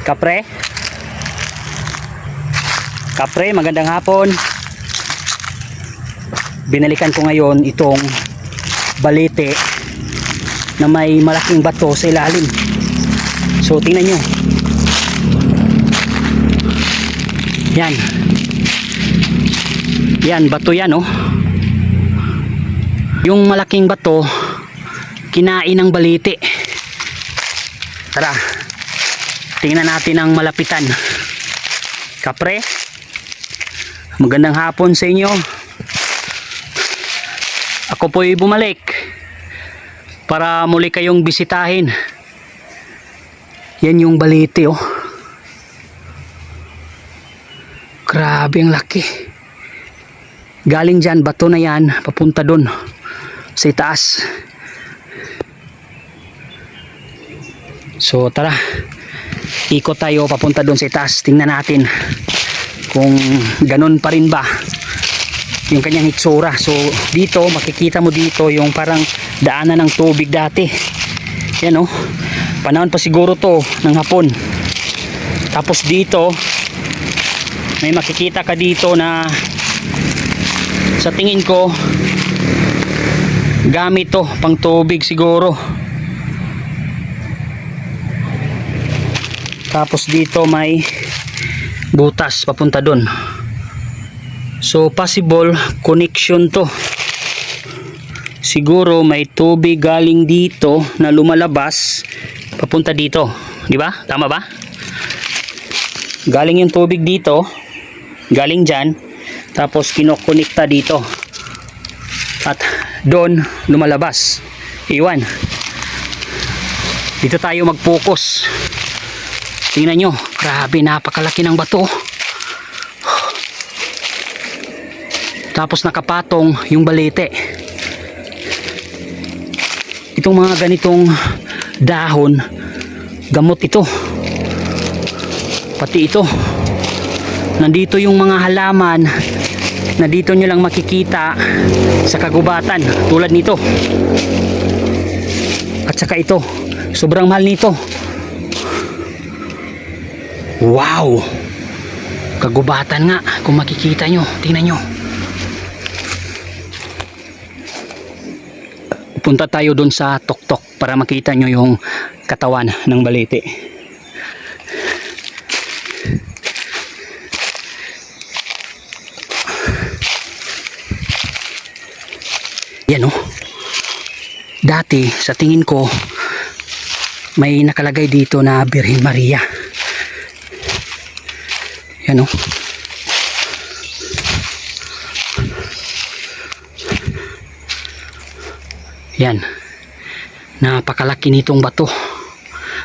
Kapre? Kapre, magandang hapon. Binalikan ko ngayon itong balete na may malaking bato sa ilalim. So tingnan nyo. Yan. Yan, bato yan oh. Yung malaking bato kinain ng balete. Tara, tingnan natin ang malapitan. Kapre, magandang hapon sa inyo. Ako po'y bumalik para muli kayong bisitahin. Yan yung balete oh. Grabe ang laki. Galing dyan, bato na yan, papunta dun sa itaas. So tara, ikot tayo papunta dun sa itaas. Tingnan natin kung ganun pa rin ba yung kanyang itsura. So dito, makikita mo dito yung parang daanan ng tubig dati. Yan oh, panahon pa siguro to ng hapon. Tapos dito may makikita ka dito na sa tingin ko gamit to pang tubig siguro. Tapos dito may butas papunta doon. So possible connection to. Siguro may tubig galing dito na lumalabas papunta dito, di ba? Tama ba? Galing yung tubig dito, galing diyan, tapos kinokonekta dito. At doon lumalabas. Iwan. Dito tayo mag-focus. Tingnan nyo, grabe, napakalaki ng bato. Tapos nakapatong yung balete. Itong mga ganitong dahon, gamot ito. Pati ito. Nandito yung mga halaman na dito nyo lang makikita sa kagubatan. Tulad nito. At saka ito. Sobrang mahal nito. Wow! Kagubatan nga kung makikita nyo. Tingnan nyo. Punta tayo dun sa tuktok para makita nyo yung katawan ng balete. Yan o. Dati sa tingin ko may nakalagay dito na Birhen Maria. Yan o. Yan. Napakalaki nitong bato.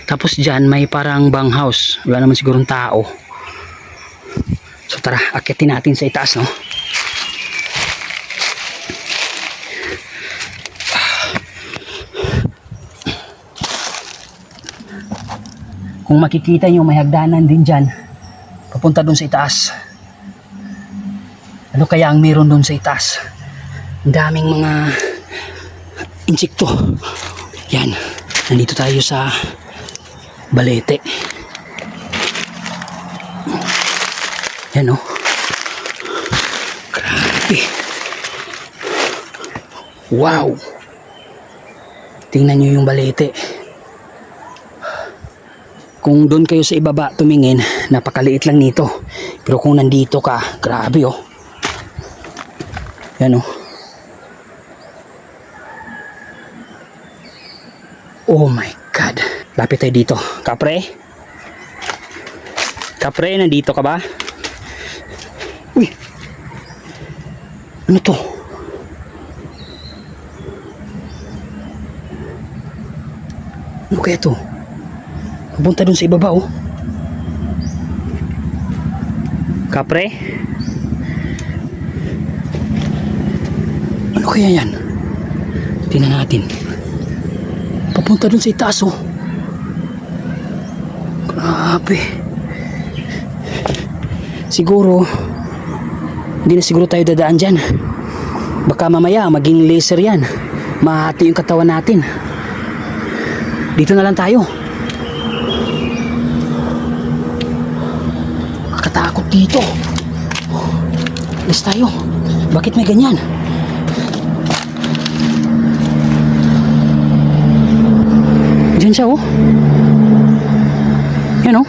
Tapos dyan may parang banghouse. Wala naman sigurong tao. So tara, akitin natin sa itaas no. Kung makikita nyo may hagdanan din dyan papunta dun sa itaas. Ano kaya ang meron dun sa itaas? Ang daming mga insekto. Yan, nandito tayo sa balete. Yan o. Grabe. Wow. Tingnan nyo yung balete. Kung doon kayo sa ibaba tumingin, napakaliit lang nito. Pero kung nandito ka, grabe oh. Yan oh. Oh my God. Lapit tayo dito. Kapre? Kapre, nandito ka ba? Uy! Ano to? Ano kaya to? Pupunta dun sa ibaba oh. Kapre? Ano kaya yan? Tingnan natin. Papunta dun sa itaas oh. Grabe. Siguro hindi na siguro tayo dadaan dyan. Baka mamaya maging laser yan. Mahati yung katawan natin. Dito na lang tayo. dito. Alis tayo. Bakit may ganyan? Diyan siya, oh. Yan, oh.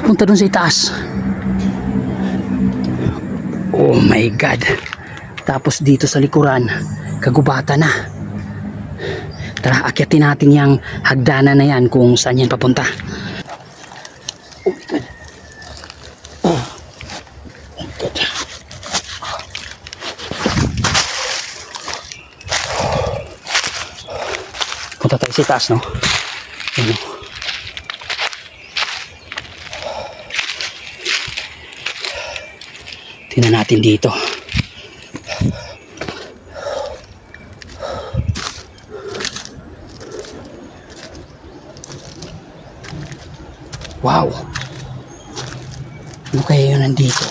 Punta dun sa itaas. Oh my God. Tapos dito sa likuran, kagubatan na. Tara, akyatin natin yung hagdanan na yan kung saan yan papunta. Oh my God. Oh my God. Punta tayo sa itaas, no? Yan, oh. Tingnan natin dito. Wow! Ano kaya yun nandito?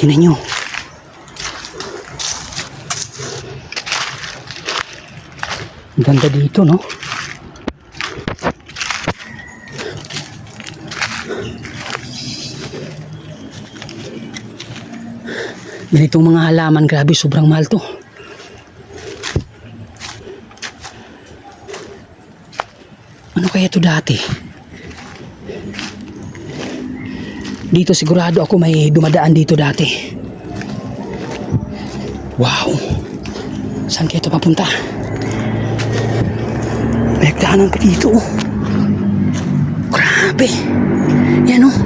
Tingnan nyo. Ang ganda dito, no? Ganitong mga halaman, grabe, sobrang mahal to. Ano kaya to dati? Dito sigurado ako may dumadaan dito dati. Wow! Saan kaya ito papunta? May hagdanan pa dito, oh. Grabe! Yan, oh.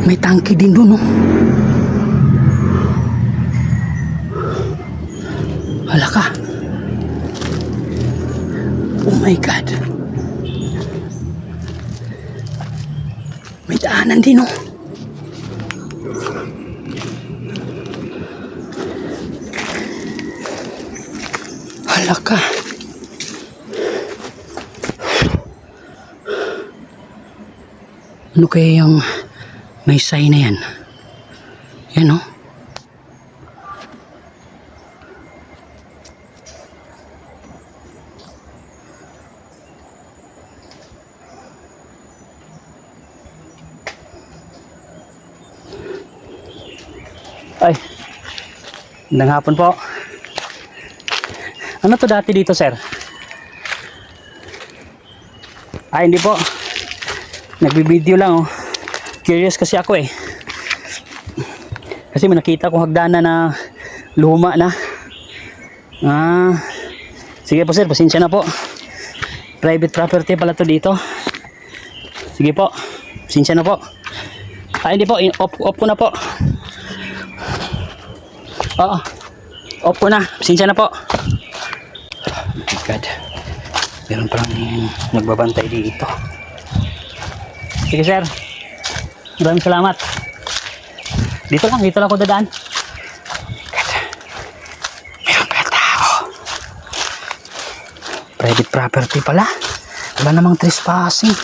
May tangke din doon, oh. Hala ka. Oh my God. May daanan din, oh. Hala ka. Ano kaya yung may sign na yan? Yan, oh. Ay, magandang hapon po. Ano to dati dito, sir? Ay, hindi po. Nagbibideo lang, oh. Curious kasi ako, eh. Kasi may nakita kong hagdanan na luma na. Sige po, sir, pasensya na po. Private property pala to dito. Sige po, pasensya na po. Ay, hindi po, off ko na po. Oo, off ko na, pasensya na po. Oh my God, meron parang nagbabantay dito. Sige, sir, maraming salamat. Dito lang ako dadaan. God, meron pala tao. Private property pala, wala namang trespassing.